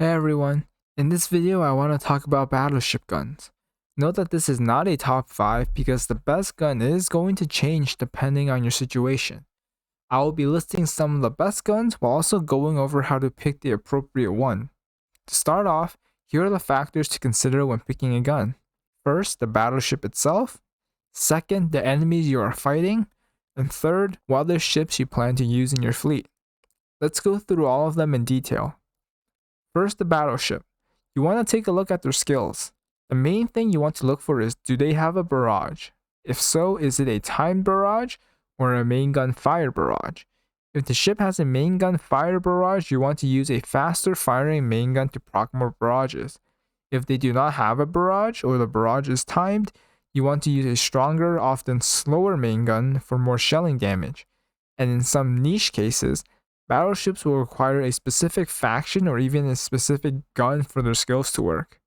Hey everyone, in this video I want to talk about battleship guns. Note that this is not a top 5 because the best gun is going to change depending on your situation. I will be listing some of the best guns while also going over how to pick the appropriate one. To start off, here are the factors to consider when picking a gun. First, the battleship itself. Second, the enemies you are fighting. And third, what other ships you plan to use in your fleet. Let's go through all of them in detail. First, the battleship. You want to take a look at their skills. The main thing you want to look for is, do they have a barrage? If so, is it a timed barrage or a main gun fire barrage? If the ship has a main gun fire barrage, you want to use a faster firing main gun to proc more barrages. If they do not have a barrage or the barrage is timed, you want to use a stronger, often slower main gun for more shelling damage. And in some niche cases, battleships will require a specific faction or even a specific gun for their skills to work.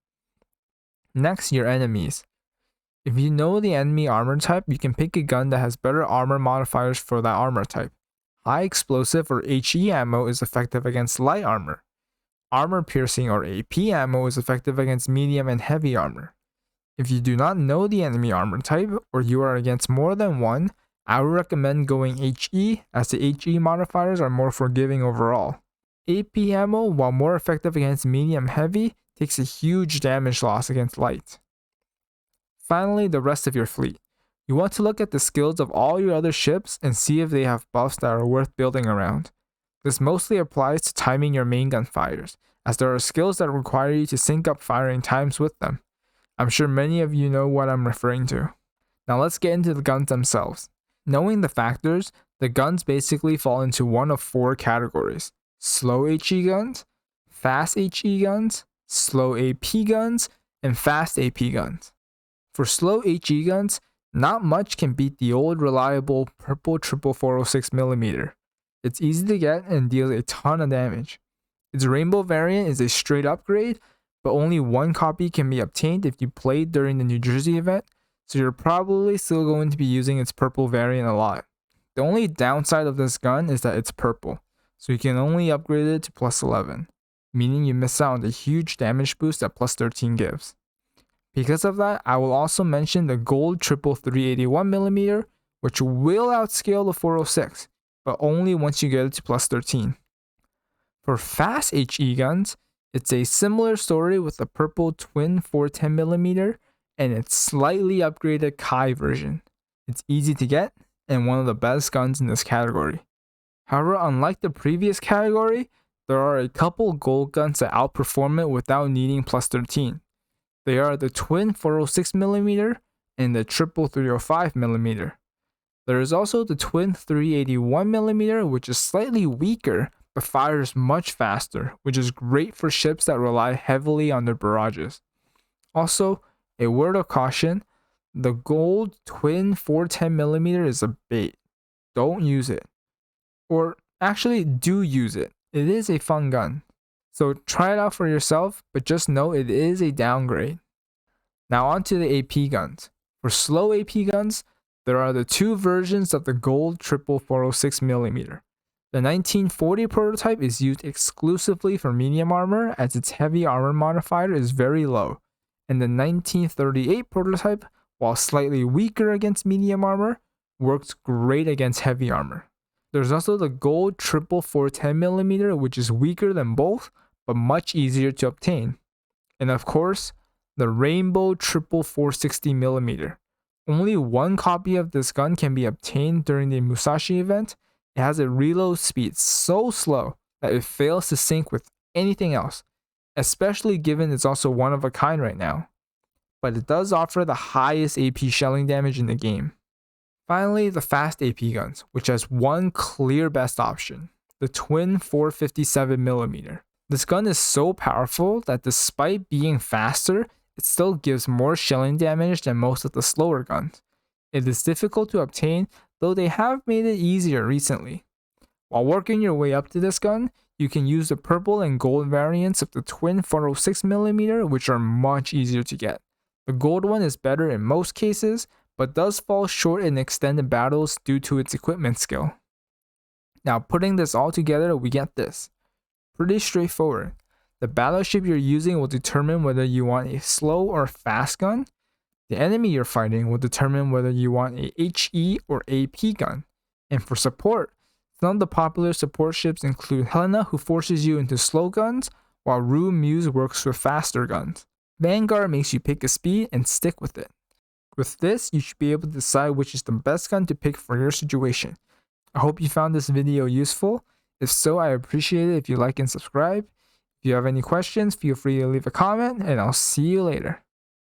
Next, your enemies. If you know the enemy armor type, you can pick a gun that has better armor modifiers for that armor type. High explosive or HE ammo is effective against light armor. Armor piercing or AP ammo is effective against medium and heavy armor. If you do not know the enemy armor type or you are against more than one, I would recommend going HE, as the HE modifiers are more forgiving overall. AP ammo, while more effective against medium heavy, takes a huge damage loss against light. Finally, the rest of your fleet. You want to look at the skills of all your other ships and see if they have buffs that are worth building around. This mostly applies to timing your main gun fires, as there are skills that require you to sync up firing times with them. I'm sure many of you know what I'm referring to. Now let's get into the guns themselves. Knowing the factors, the guns basically fall into one of 4 categories: slow HE guns, fast HE guns, slow AP guns, and fast AP guns. For slow HE guns, not much can beat the old reliable purple 406mm. It's easy to get and deals a ton of damage. Its rainbow variant is a straight upgrade, but only one copy can be obtained if you played during the New Jersey event, so you're probably still going to be using its purple variant a lot. The only downside of this gun is that it's purple, so you can only upgrade it to plus 11, meaning you miss out on the huge damage boost that plus 13 gives. Because of that, I will also mention the gold 381mm, which will outscale the 406, but only once you get it to plus 13. For fast HE guns, it's a similar story with the purple twin 410mm and its slightly upgraded Kai version. It's easy to get and one of the best guns in this category. However, unlike the previous category, there are a couple gold guns that outperform it without needing plus 13. They are the twin 406mm and the triple 305mm. There is also the twin 381mm, which is slightly weaker but fires much faster, which is great for ships that rely heavily on their barrages. Also, a word of caution, the gold twin 410mm is a bait. Don't use it. Or actually, do use it. It is a fun gun. So try it out for yourself, but just know it is a downgrade. Now on to the AP guns. For slow AP guns, there are the 2 versions of the gold triple 406mm. The 1940 prototype is used exclusively for medium armor, as its heavy armor modifier is very low, and the 1938 prototype, while slightly weaker against medium armor, works great against heavy armor. There's also the gold triple 410mm, which is weaker than both, but much easier to obtain. And of course, the rainbow triple 460mm. Only one copy of this gun can be obtained during the Musashi event. It has a reload speed so slow that it fails to sync with anything else, especially given it's also one of a kind right now. But it does offer the highest AP shelling damage in the game. Finally, the fast AP guns, which has one clear best option, the twin 457mm. This gun is so powerful that despite being faster, it still gives more shelling damage than most of the slower guns. It is difficult to obtain, though they have made it easier recently. While working your way up to this gun, you can use the purple and gold variants of the twin 406mm, which are much easier to get. The gold one is better in most cases, but does fall short in extended battles due to its equipment skill. Now putting this all together, we get this. Pretty straightforward. The battleship you're using will determine whether you want a slow or fast gun. The enemy you're fighting will determine whether you want a HE or AP gun. And for support, some of the popular support ships include Helena, who forces you into slow guns, while Rue Muse works with faster guns. Vanguard makes you pick a speed and stick with it. With this, you should be able to decide which is the best gun to pick for your situation. I hope you found this video useful. If so, I appreciate it if you like and subscribe. If you have any questions, feel free to leave a comment, and I'll see you later.